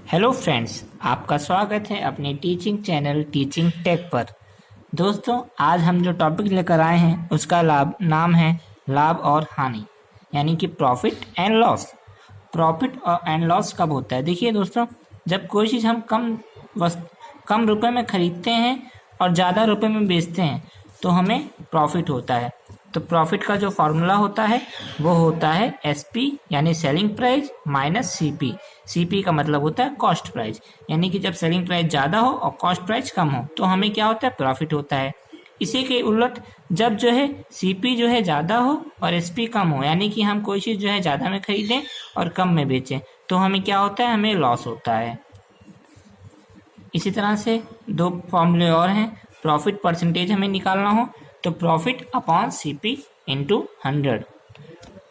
Hello friends, आपका स्वागत है अपने टीचिंग चैनल टीचिंग टेक पर। दोस्तों, आज हम जो टॉपिक लेकर आए हैं उसका नाम है लाभ और हानि, यानी कि profit and loss. Profit and loss कब होता है? देखिए दोस्तों, जब कोई चीज़ हम कम रुपए में खरीदते हैं और ज़्यादा रुपए में बेचते हैं तो हमें प्रॉफिट होता है। तो प्रॉफिट का जो फॉर्मूला होता है वो होता है SP यानी selling price minus CP। CP का मतलब होता है कॉस्ट प्राइस, यानी कि जब सेलिंग प्राइस ज़्यादा हो और कॉस्ट प्राइस कम हो तो हमें क्या होता है? प्रॉफिट होता है। इसी के उलट जब जो है CP जो है ज़्यादा हो और SP कम हो, यानी कि हम कोई चीज़ जो है ज़्यादा में खरीदें और कम में बेचें, तो हमें क्या होता है? हमें लॉस होता है। इसी तरह से दो फॉर्मूले और हैं। प्रॉफिट परसेंटेज हमें निकालना हो तो प्रॉफिट अपॉन CP इंटू 100,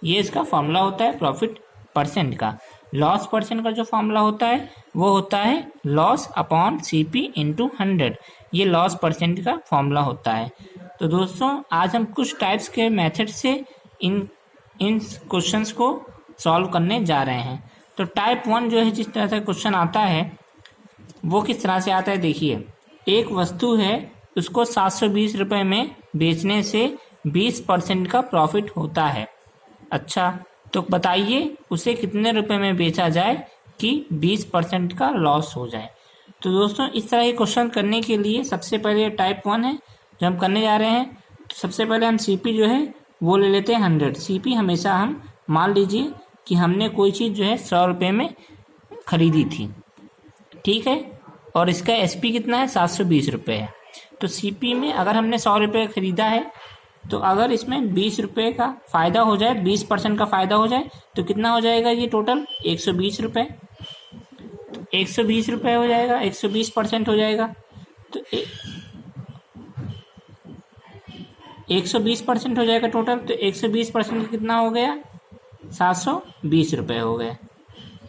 ये इसका फॉर्मूला होता है प्रॉफिट परसेंट का। लॉस परसेंट का जो फॉर्मूला होता है वो होता है लॉस अपॉन CP इंटू 100, ये लॉस परसेंट का फॉर्मूला होता है। तो दोस्तों, आज हम कुछ टाइप्स के मेथड से इन क्वेश्चंस को सॉल्व करने जा रहे हैं। तो टाइप 1 जो है, जिस तरह से क्वेश्चन आता है वो किस तरह से आता है? देखिए, एक वस्तु है, उसको 720 रुपये में बेचने से 20% का प्रॉफिट होता है। अच्छा, तो बताइए उसे कितने रुपए में बेचा जाए कि 20% का लॉस हो जाए। तो दोस्तों, इस तरह के क्वेश्चन करने के लिए सबसे पहले टाइप 1 है जो हम करने जा रहे हैं। तो सबसे पहले हम CP जो है वो ले लेते हैं 100। CP हमेशा हम मान लीजिए कि हमने कोई चीज़ जो है 100 रुपये में खरीदी थी, ठीक है, और इसका SP कितना है? 720 रुपये है। तो CP में अगर हमने 100 रुपये खरीदा है तो अगर इसमें 20 रुपये का फ़ायदा हो जाए, 20% का फ़ायदा हो जाए तो कितना हो जाएगा? ये टोटल 120 रुपये। तो 120 रुपये हो जाएगा, 120% हो जाएगा। तो 120% हो जाएगा टोटल। तो 120% कितना हो गया? 720 रुपये हो गए।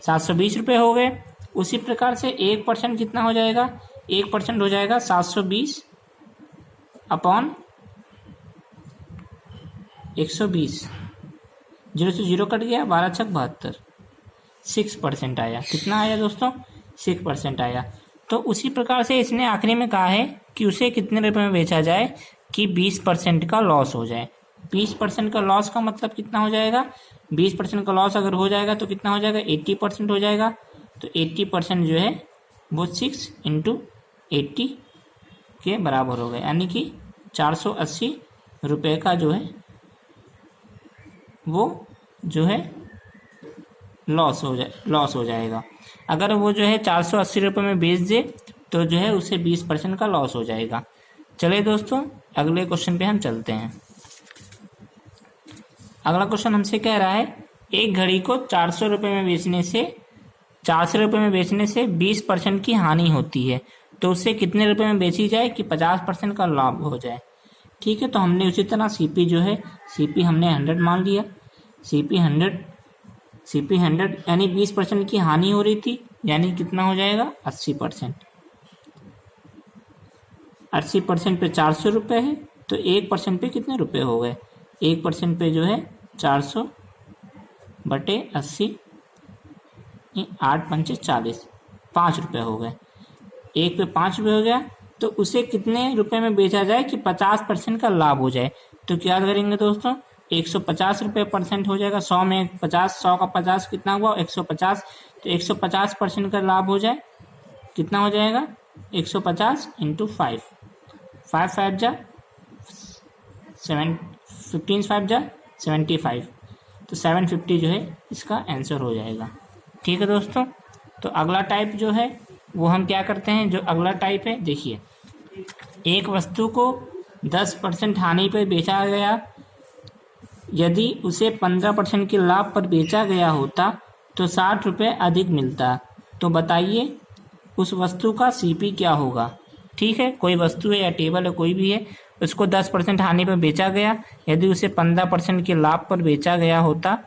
720 रुपये हो गए। उसी प्रकार से 1% कितना हो जाएगा? 1% हो जाएगा 720 अपॉन 120। 0 से 0 कट गया, 12 छक 72, 6% आया। कितना आया दोस्तों? 6% आया। तो उसी प्रकार से इसने आखिरी में कहा है कि उसे कितने रुपए में बेचा जाए कि 20% का लॉस हो जाए। 20% का लॉस का मतलब कितना हो जाएगा? 20% का लॉस अगर हो जाएगा तो कितना हो जाएगा? 80% हो जाएगा। तो 80% जो है वो 6 इंटू 80 के बराबर हो गए, यानी कि 480 रुपये का जो है वो जो है लॉस हो जाएगा। अगर वो जो है 480 रुपये में बेच दे तो जो है उसे 20% का लॉस हो जाएगा। चलिए दोस्तों, अगले क्वेश्चन पे हम चलते हैं। अगला क्वेश्चन हमसे कह रहा है, एक घड़ी को 400 रुपये में बेचने से 20% की हानि होती है, तो उससे कितने रुपए में बेची जाए कि 50% का लाभ हो जाए। ठीक है, तो हमने उसी तरह CP जो है, CP हमने 100 मान लिया। CP 100 यानी 20% की हानि हो रही थी, यानी कितना हो जाएगा? 80%। 80% पे 400 रुपये है, तो 1% पे कितने रुपए हो गए? 1% पे जो है 400 बटे 80, 8 पंचे 40, 5 रुपये हो गए। 1 पे 5 रुपये हो गया, तो उसे कितने रुपए में बेचा जाए कि 50% का लाभ हो जाए। तो क्या करेंगे दोस्तों? 150 रुपये परसेंट हो जाएगा। 100 में 50, 100 का 50 कितना हुआ? 150। तो 150% का लाभ हो जाए, कितना हो जाएगा? 150 इंटू 5, 5 5 जा 7, 15 5 जा 75, तो 750 जो है इसका आंसर हो जाएगा। ठीक है दोस्तों, तो अगला टाइप जो है वो हम क्या करते हैं? जो अगला टाइप है, देखिए, एक वस्तु को 10% हानि पर बेचा गया, यदि उसे 15% के लाभ पर बेचा गया होता तो 60 रुपये अधिक मिलता। तो बताइए उस वस्तु का CP क्या होगा? ठीक है, कोई वस्तु है या टेबल है, कोई भी है, उसको 10% हानि पर बेचा गया, यदि उसे 15% के लाभ पर बेचा गया होता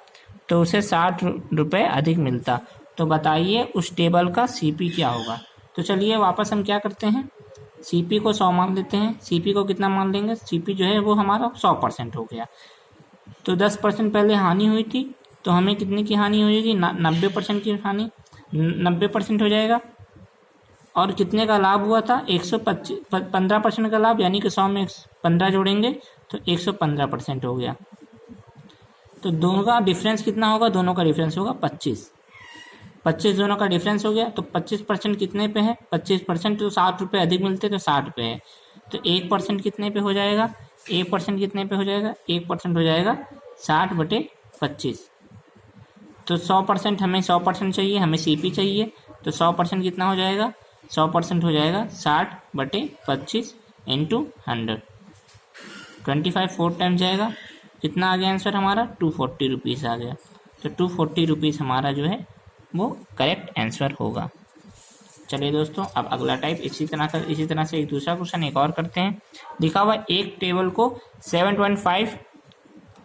तो उसे 60 रुपये अधिक मिलता। तो बताइए उस टेबल का CP क्या होगा? तो चलिए वापस हम क्या करते हैं, CP को 100 मान लेते हैं। CP को कितना मान लेंगे? CP जो है वो हमारा 100% हो गया। तो 10% पहले हानि हुई थी, तो हमें कितने की हानि होगी? 90% की हानि। 90% हो जाएगा। और कितने का लाभ हुआ था? 115% का लाभ, यानी कि 100 में 15 जोड़ेंगे तो 115% हो गया। तो दोनों का डिफरेंस कितना होगा? दोनों का डिफरेंस होगा 25। 25 दोनों का डिफरेंस हो गया। तो 25% कितने पे है? 25% तो 60 रुपये अधिक मिलते तो 60 पे है। तो 1% कितने पे हो जाएगा? 1% कितने पे हो जाएगा? 1% हो जाएगा 60/25। तो 100% हमें 100% चाहिए, हमें सीपी चाहिए। तो 100% कितना हो जाएगा? 100% हो जाएगा 60/25 इंटू 100। 25 4 टाइम जाएगा, कितना आ गया आंसर हमारा? 240 रुपीज़ आ गया। तो 240 रुपीज़ हमारा जो है वो करेक्ट आंसर होगा। चलिए दोस्तों, अब अगला टाइप इसी तरह से एक दूसरा क्वेश्चन एक और करते हैं। लिखा हुआ एक टेबल को 7.5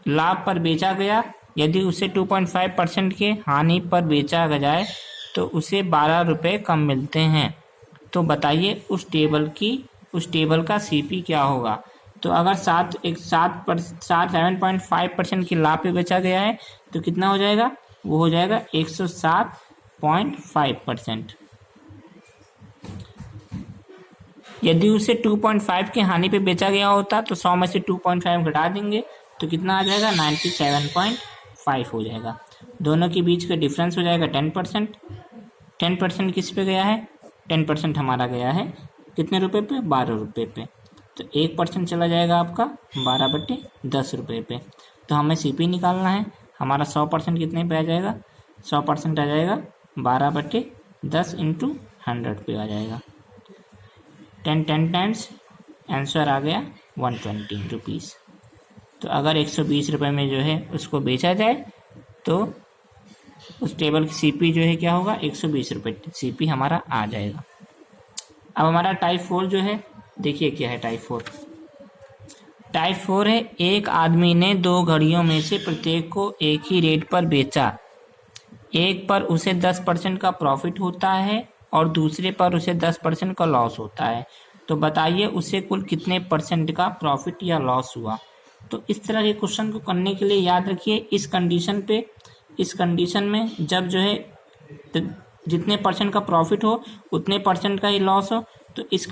लाभ पर बेचा गया, यदि उसे 2.5% के हानि पर बेचा जाए तो उसे 12 रुपये कम मिलते हैं। तो बताइए उस टेबल का सीपी क्या होगा? तो अगर 7.5% के लाभ पे बेचा गया है तो कितना हो जाएगा? वो हो जाएगा 107.5%। यदि उसे 2.5 की हानि पे बेचा गया होता तो 100 में से 2.5 घटा देंगे तो कितना आ जाएगा? 97.5 हो जाएगा। दोनों के बीच का डिफरेंस हो जाएगा 10%। 10% किस पे गया है? 10% हमारा गया है कितने रुपए पे? 12 रुपये पे। तो 1% चला जाएगा आपका 12/10 रुपये पे। तो हमें सीपी निकालना है। हमारा 100% कितने पे आ जाएगा? 100% आ जाएगा 12/10 इंटू 100 पे आ जाएगा। 10 टाइम्स आंसर आ गया 120 रुपीज़। तो अगर 120 रुपये में जो है उसको बेचा जाए तो उस टेबल की सीपी जो है क्या होगा? 120 रुपये सीपी हमारा आ जाएगा। अब हमारा टाइप 4 जो है, देखिए क्या है टाइप 4। टाइप 4 है एक आदमी ने 2 घड़ियों में से प्रत्येक को एक ही रेट पर बेचा। एक पर उसे 10% का प्रॉफिट होता है और दूसरे पर उसे 10% का लॉस होता है। तो बताइए उसे कुल कितने परसेंट का प्रॉफिट या लॉस हुआ? तो इस तरह के क्वेश्चन को करने के लिए याद रखिए इस कंडीशन में जब जो है जितने परसेंट का प्रॉफिट हो उतने परसेंट का ही लॉस हो, तो इस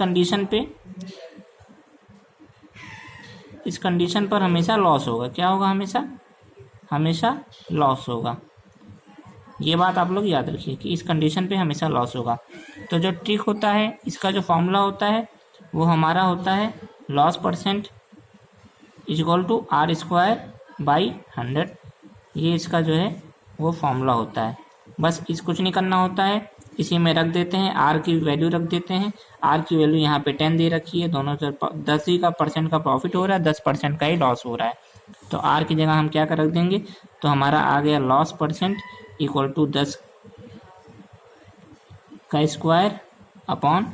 कंडीशन पर हमेशा लॉस होगा। क्या होगा? हमेशा लॉस होगा। ये बात आप लोग याद रखिए कि इस कंडीशन पे हमेशा लॉस होगा। तो जो ट्रिक होता है, इसका जो फॉर्मूला होता है वो हमारा होता है loss percent equal to R²/100। ये इसका जो है वो फॉर्मूला होता है। बस कुछ नहीं करना होता है, इसी में रख देते हैं, R की वैल्यू रख देते हैं। R की वैल्यू यहाँ पे 10 दे रखी है, दोनों से 10 ही का परसेंट का प्रॉफिट हो रहा है, 10% का ही लॉस हो रहा है। तो R की जगह हम क्या कर रख देंगे? तो हमारा आ गया लॉस परसेंट इक्वल टू 10 का स्क्वायर अपॉन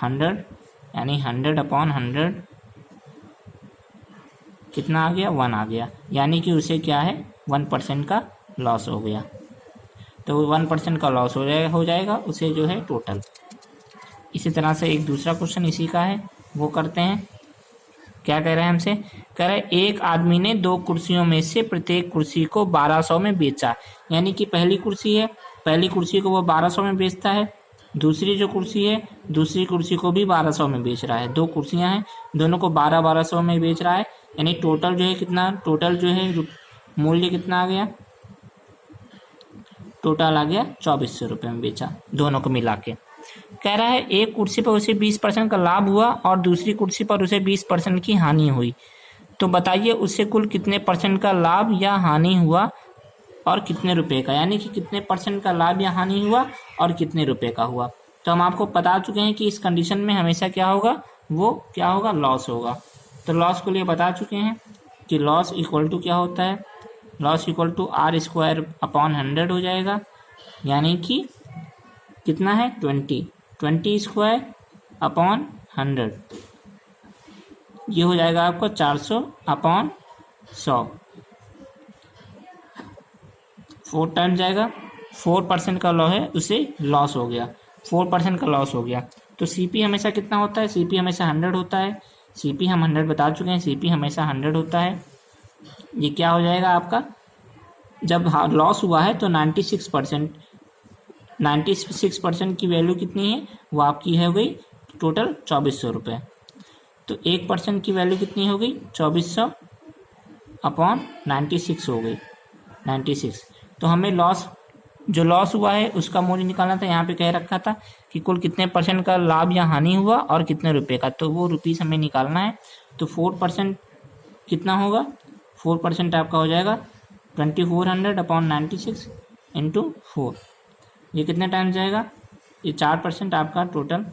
100, यानी 100/100 कितना आ गया? 1 आ गया। यानी कि उसे क्या है? 1% का लॉस हो गया। तो 1% का लॉस हो जाएगा उसे जो है टोटल। इसी तरह से एक दूसरा क्वेश्चन इसी का है, वो करते हैं। क्या कह रहे हैं हमसे? कह रहे हैं एक आदमी ने 2 कुर्सियों में से प्रत्येक कुर्सी को 1200 में बेचा। यानी कि पहली कुर्सी को वो 1200 में बेचता है। दूसरी जो कुर्सी है, दूसरी कुर्सी को भी 1200 में बेच रहा है। 2 कुर्सियां हैं, दोनों को 1200 में बेच रहा है। यानी टोटल जो है कितना? टोटल जो है मूल्य कितना आ गया? टोटल आ गया 2400 रुपये में बेचा दोनों को मिला के। कह रहा है एक कुर्सी पर उसे 20% का लाभ हुआ और दूसरी कुर्सी पर उसे 20% की हानि हुई। तो बताइए उससे कुल कितने परसेंट का लाभ या हानि हुआ और कितने रुपए का? यानी कि कितने परसेंट का लाभ या हानि हुआ और कितने रुपए का हुआ। तो हम आपको बता चुके हैं कि इस कंडीशन में हमेशा क्या होगा? वो क्या होगा? लॉस होगा। तो लॉस के लिए बता चुके हैं कि लॉस इक्वल टू क्या होता है? लॉस इक्वल टू R²/100 हो जाएगा। यानी कि कितना है? 20² ये हो जाएगा आपको 400/100। 4 टाइम जाएगा। 4% का लॉस है, उसे लॉस हो गया, 4% का लॉस हो गया। तो सीपी हमेशा कितना होता है? सीपी हमेशा 100 होता है। सीपी हम 100 बता चुके हैं, सीपी हमेशा 100 होता है। ये क्या हो जाएगा आपका? जब लॉस हुआ है तो 96% 96% की वैल्यू कितनी है, वो आपकी है गई टोटल 2400 रुपये। तो 1% की वैल्यू कितनी हो गई, 2400 अपॉन 96 हो गई, 96। तो हमें जो लॉस हुआ है उसका मूल्य निकालना था। यहाँ पे कह रखा था कि कुल कितने परसेंट का लाभ या हानि हुआ और कितने रुपए का, तो वो रुपीस हमें निकालना है। तो 4% कितना होगा, 4% आपका हो जाएगा 2400 अपॉन 96 इंटू 4। ये कितने टाइम जाएगा, ये 4% आपका टोटल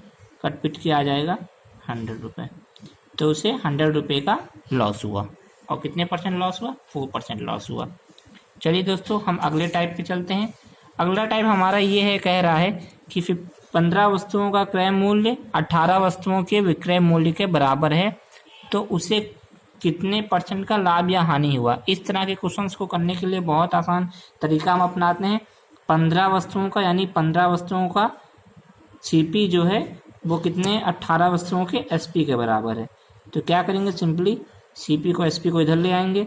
कट पिट के आ जाएगा 100 रुपये। तो उसे 100 रुपये का लॉस हुआ। और कितने परसेंट लॉस हुआ, 4% लॉस हुआ। चलिए दोस्तों, हम अगले टाइप पे चलते हैं। अगला टाइप हमारा ये है, कह रहा है कि 15 वस्तुओं का क्रय मूल्य 18 वस्तुओं के विक्रय मूल्य के बराबर है, तो उसे कितने परसेंट का लाभ या हानि हुआ। इस तरह के क्वेश्चंस को करने के लिए बहुत आसान तरीका हम अपनाते हैं। 15 वस्तुओं का यानी 15 वस्तुओं का सीपी जो है वो कितने 18 वस्तुओं के एसपी के बराबर है। तो क्या करेंगे, सिंपली सीपी को एसपी को इधर ले आएंगे,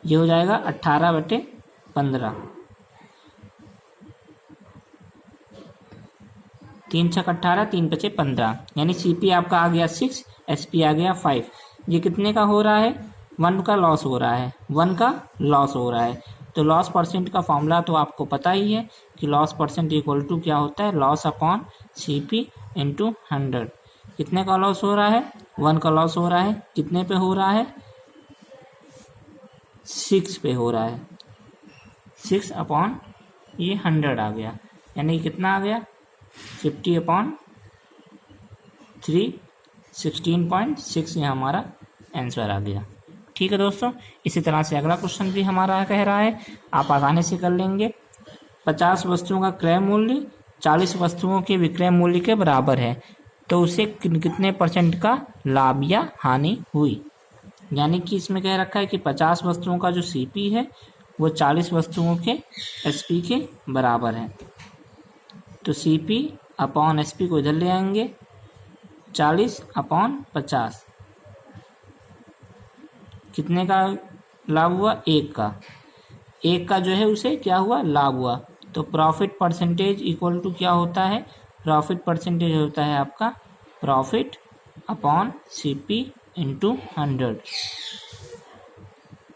ये हो जाएगा 18/15। 3 छक 18, 3 पचे 15, यानी सीपी आपका आ गया 6, एसपी आ गया 5। ये कितने का हो रहा है, 1 का लॉस हो रहा है, 1 का लॉस हो रहा है। तो लॉस परसेंट का फॉर्मूला तो आपको पता ही है कि लॉस परसेंट इक्वल टू क्या होता है, लॉस अपॉन सीपी इंटू 100। कितने का लॉस हो रहा है, 1 का लॉस हो रहा है। कितने पे हो रहा है, 6 पे हो रहा है। 6 अपॉन ये 100 आ गया, यानी कितना आ गया 50/3, 16.6 ये हमारा आंसर आ गया। ठीक है दोस्तों, इसी तरह से अगला क्वेश्चन भी हमारा कह रहा है, आप आसानी से कर लेंगे। 50 वस्तुओं का क्रय मूल्य 40 वस्तुओं के विक्रय मूल्य के बराबर है, तो उसे कितने परसेंट का लाभ या हानि हुई। यानी कि इसमें कह रखा है कि 50 वस्तुओं का जो सीपी है वो 40 वस्तुओं के एसपी के बराबर है। तो सीपी अपॉन एसपी को इधर ले आएंगे, 40/50 कितने का लाभ हुआ, 1 का। 1 का जो है उसे क्या हुआ, लाभ हुआ। तो प्रॉफिट परसेंटेज इक्वल टू क्या होता है, प्रॉफिट परसेंटेज होता है आपका प्रॉफिट अपॉन सीपी इंटू 100।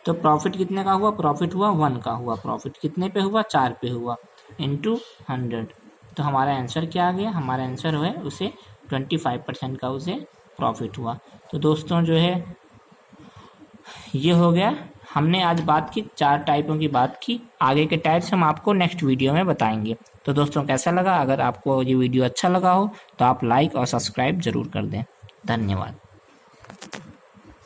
तो प्रॉफिट कितने का हुआ, प्रॉफिट हुआ 1 का हुआ। प्रॉफिट कितने पे हुआ, 4 पे हुआ, इंटू 100। तो हमारा आंसर क्या आ गया, हमारा आंसर है उसे 25% का उसे प्रॉफिट हुआ। तो दोस्तों जो है ये हो गया, हमने आज बात की 4 टाइपों की बात की। आगे के टाइप्स हम आपको नेक्स्ट वीडियो में बताएंगे। तो दोस्तों कैसा लगा, अगर आपको ये वीडियो अच्छा लगा हो तो आप लाइक और सब्सक्राइब जरूर कर दें। धन्यवाद।